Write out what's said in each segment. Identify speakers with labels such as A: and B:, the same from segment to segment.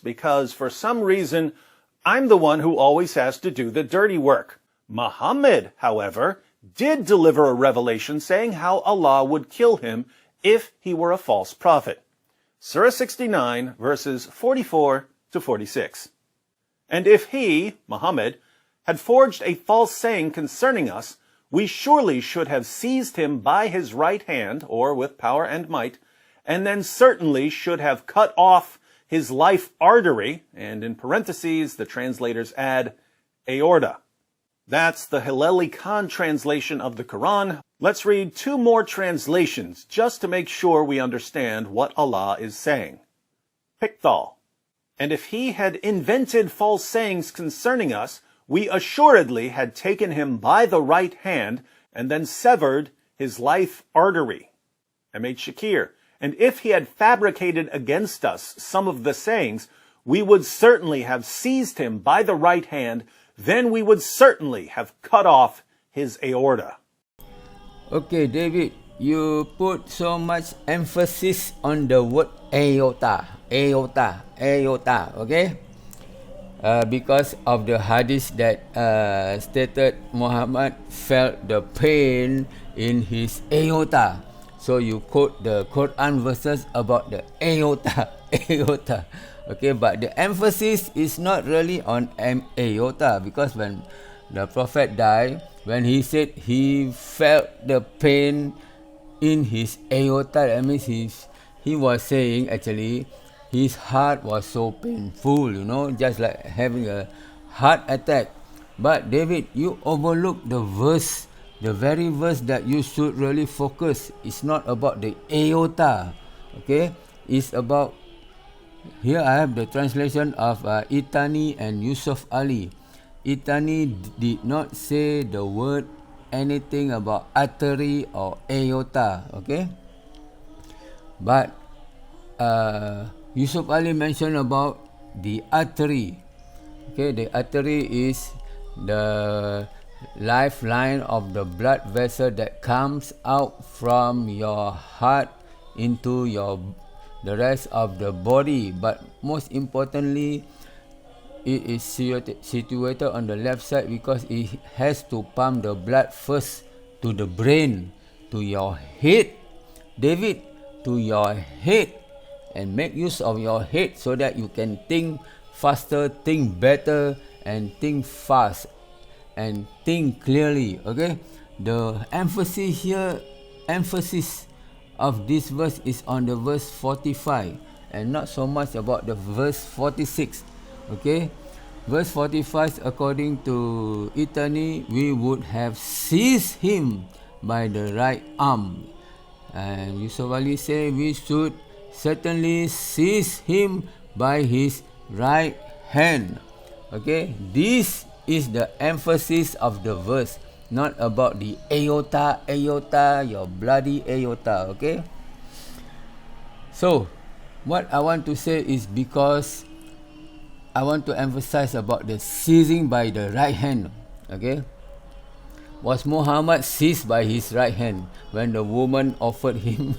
A: because for some reason, I'm the one who always has to do the dirty work. Muhammad, however, did deliver a revelation saying how Allah would kill him if he were a false prophet. Surah 69, verses 44 to 46. And if he, Muhammad, had forged a false saying concerning us, we surely should have seized him by his right hand, or with power and might, and then certainly should have cut off his life artery, and in parentheses the translators add, aorta. That's the Hilali Khan translation of the Quran. Let's read two more translations just to make sure we understand what Allah is saying. Pickthall. And if he had invented false sayings concerning us, we assuredly had taken him by the right hand and then severed his life artery. M.H. Shakir. And if he had fabricated against us some of the sayings, we would certainly have seized him by the right hand, then we would certainly have cut off his aorta.
B: Okay, David, you put so much emphasis on the word aorta, okay? Because of the hadith that stated Muhammad felt the pain in his aorta. So you quote the Quran verses about the aorta. Okay, but the emphasis is not really on aorta, because when the Prophet died, when he said he felt the pain in his aorta, that means he was saying actually his heart was so painful, just like having a heart attack. But David, you overlooked the verse, the very verse that you should really focus. It's not about the aorta, okay? It's about, here I have the translation of Itani and Yusuf Ali. Itani did not say the word anything about artery or aorta, okay? But Yusuf Ali mentioned about the artery. Okay, the artery is the lifeline of the blood vessel that comes out from your heart into the rest of the body. But most importantly, it is situated on the left side because it has to pump the blood first to the brain, to your head. David, to your head, and make use of your head so that you can think faster, think better, and think fast, and think clearly, okay? The emphasis of this verse is on the verse 45 and not so much about the verse 46, okay? Verse 45, according to Itani, we would have seized him by the right arm. And Yusuf Ali say we should certainly seize him by his right hand. Okay, this is the emphasis of the verse, not about the aorta, your bloody aorta, okay? So, what I want to say is because I want to emphasize about the seizing by the right hand, okay? Was Muhammad seized by his right hand when the woman offered him,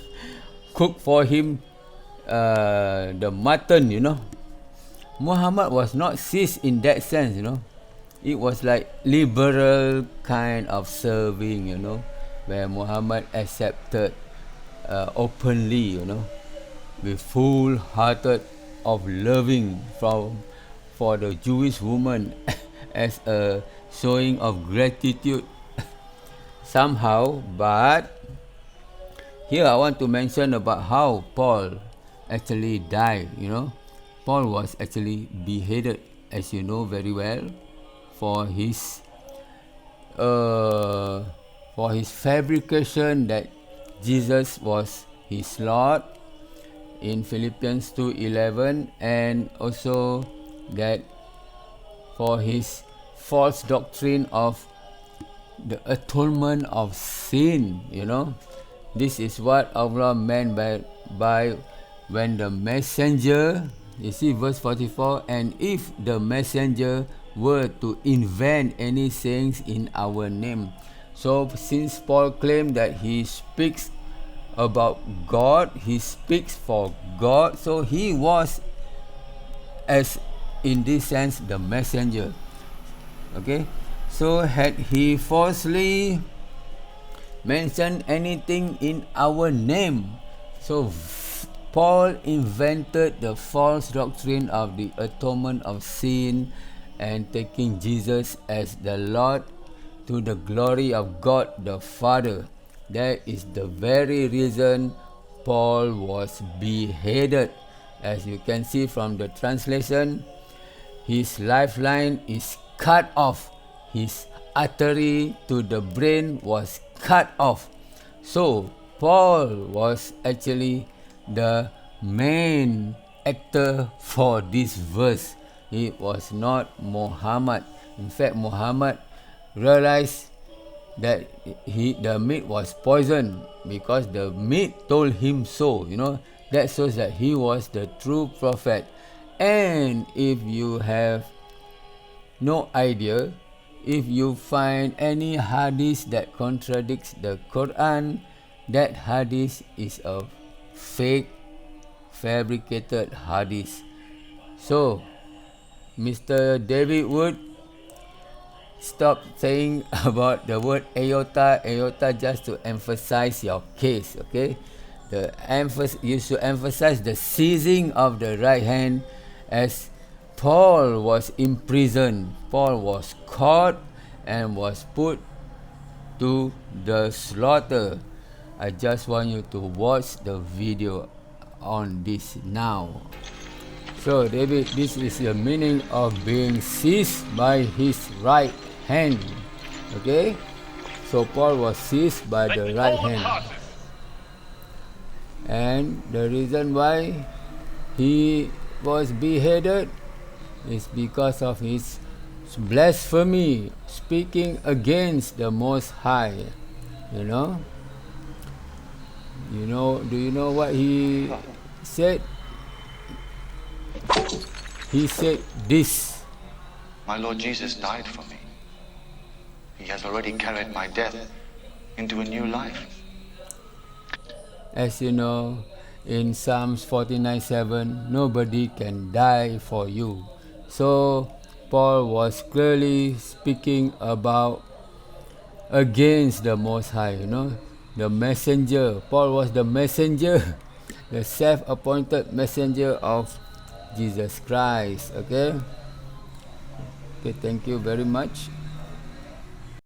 B: cook for him the mutton, Muhammad was not seized in that sense, It was like liberal kind of serving, where Muhammad accepted openly, with full-hearted of loving for the Jewish woman as a showing of gratitude somehow. But here I want to mention about how Paul actually died, Paul was actually beheaded, as you know very well, for his fabrication that Jesus was his Lord in Philippians 2:11, and also that for his false doctrine of the atonement of sin, This is what Allah meant by when the messenger, you see verse 44, and if the messenger were to invent any sayings in our name. So since Paul claimed that he speaks about God, he speaks for God, so he was as in this sense the messenger. Okay, so had he falsely mentioned anything in our name, so Paul invented the false doctrine of the atonement of sin and taking Jesus as the Lord to the glory of God the Father. That is the very reason Paul was beheaded. As you can see from the translation, his lifeline is cut off. His artery to the brain was cut off. So Paul was actually the main actor for this verse. It was not Muhammad. In fact, Muhammad realized that the meat was poisoned because the meat told him so. That shows that he was the true prophet. And if you have no idea, if you find any hadith that contradicts the Quran, that hadith is a fake, fabricated hadith. So Mr. David Wood, stop saying about the word aorta just to emphasize your case. Okay, you should emphasize the seizing of the right hand. As Paul was imprisoned, Paul was caught and was put to the slaughter. I just want you to watch the video on this now. So David, this is the meaning of being seized by his right hand. Okay, so Paul was seized by the right hand, and the reason why he was beheaded is because of his blasphemy, speaking against the Most High. Do you know what he said? He said this:
C: My Lord Jesus died for me. He has already carried my death into a new life.
B: As you know, in Psalms 49:7, nobody can die for you. So Paul was clearly speaking about against the Most High, the messenger. Paul was the messenger, the self-appointed messenger of Jesus Christ. Okay, thank you very much.